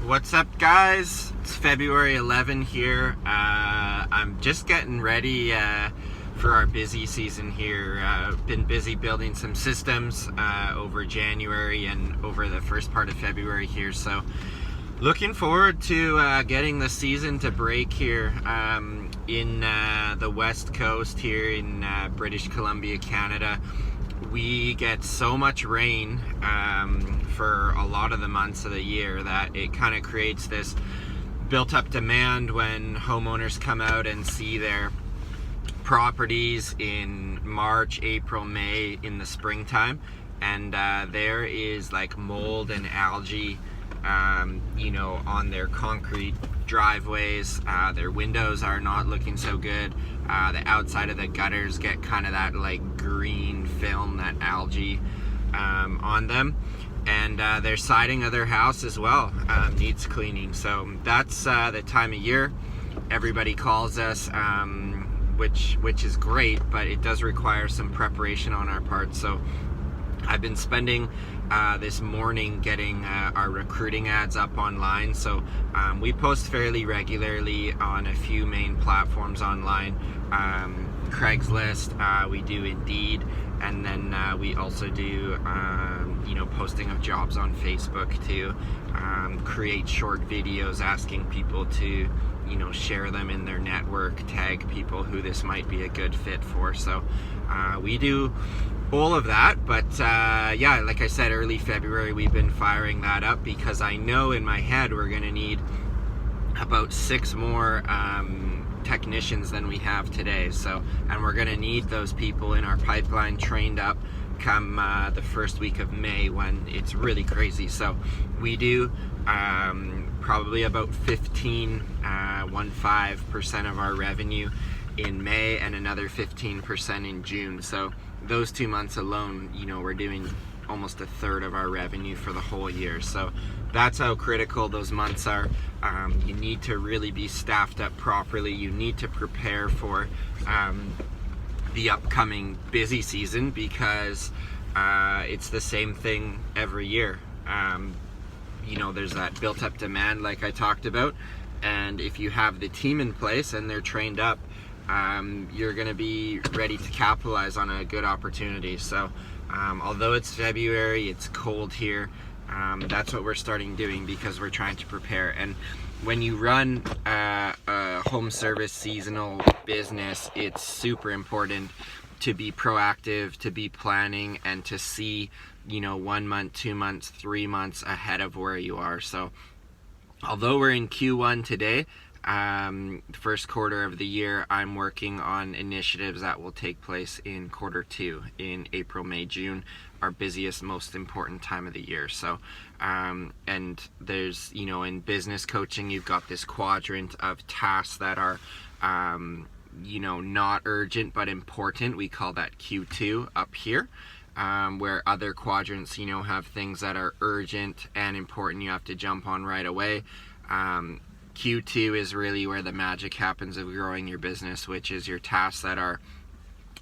What's up, guys? It's February 11 here. I'm just getting ready for our busy season here. Been busy building some systems over January and over the first part of February here. So looking forward to getting the season to break here in the West Coast here in British Columbia, Canada. We get so much rain for a lot of the months of the year that it kind of creates this built up demand when homeowners come out and see their properties in March, April, May in the springtime, and there is like mold and algae on their concrete driveways. Their windows are not looking so good. The outside of the gutters get kind of that like green film, that algae on them, and their siding of their house as well needs cleaning. So that's the time of year everybody calls us, which is great, but it does require some preparation on our part. So I've been spending this morning getting our recruiting ads up online. So we post fairly regularly on a few main platforms online. Craigslist, we do Indeed, and then we also do posting of jobs on Facebook to create short videos asking people to share them in their network, tag people who this might be a good fit for. So we do all of that, but like I said, early February we've been firing that up because I know in my head we're going to need about 6 more technicians than we have today. So, and we're going to need those people in our pipeline trained up come the first week of May when it's really crazy. So we do probably about 15% of our revenue in May and another 15% in June. So those 2 months alone, we're doing almost 1/3 of our revenue for the whole year. So that's how critical those months are. You need to really be staffed up properly. You need to prepare for the upcoming busy season because it's the same thing every year. There's that built up demand like I talked about, and if you have the team in place and they're trained up, you're going to be ready to capitalize on a good opportunity. So although it's February, it's cold here, that's what we're starting doing because we're trying to prepare. And when you run a home service seasonal business, it's super important to be proactive, to be planning, and to see 1 month, 2 months, 3 months ahead of where you are. So although we're in Q1 today, first quarter of the year, I'm working on initiatives that will take place in quarter 2 in April, May, June, our busiest, most important time of the year. So and there's in business coaching, you've got this quadrant of tasks that are not urgent but important. We call that Q2 up here, where other quadrants have things that are urgent and important you have to jump on right away. Q2 is really where the magic happens of growing your business, which is your tasks that are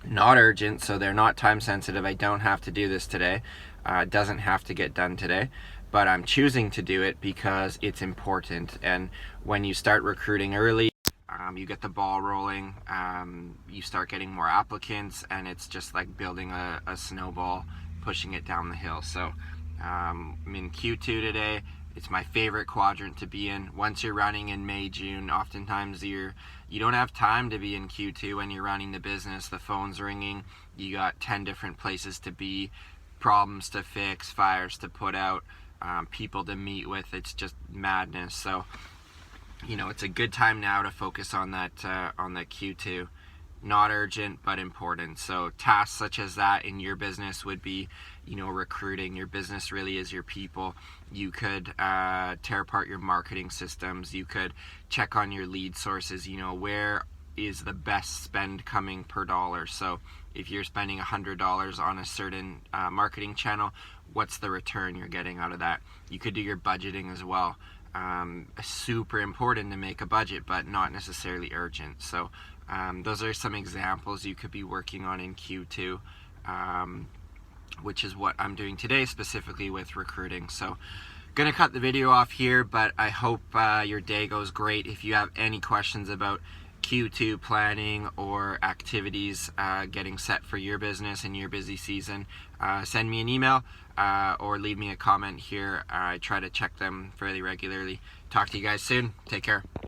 not urgent, so they're not time sensitive. I don't have to do this today. It doesn't have to get done today, but I'm choosing to do it because it's important. And when you start recruiting early, you get the ball rolling, you start getting more applicants, and it's just like building a snowball, pushing it down the hill. So I'm in Q2 today. It's my favorite quadrant to be in. Once you're running in May, June, oftentimes you don't have time to be in Q2 when you're running the business. The phone's ringing. You got 10 different places to be, problems to fix, fires to put out, people to meet with. It's just madness. So, it's a good time now to focus on that Q2. Not urgent, but important. So tasks such as that in your business would be, recruiting. Your business really is your people. You could tear apart your marketing systems. You could check on your lead sources. Where is the best spend coming per dollar? So if you're spending $100 on a certain marketing channel, what's the return you're getting out of that? You could do your budgeting as well. Super important to make a budget, but not necessarily urgent. So those are some examples you could be working on in Q2, which is what I'm doing today specifically with recruiting. So Gonna cut the video off here, but I hope your day goes great. If you have any questions about Q2 planning or activities getting set for your business and your busy season, send me an email or leave me a comment here. I try to check them fairly regularly. Talk to you guys soon. Take care.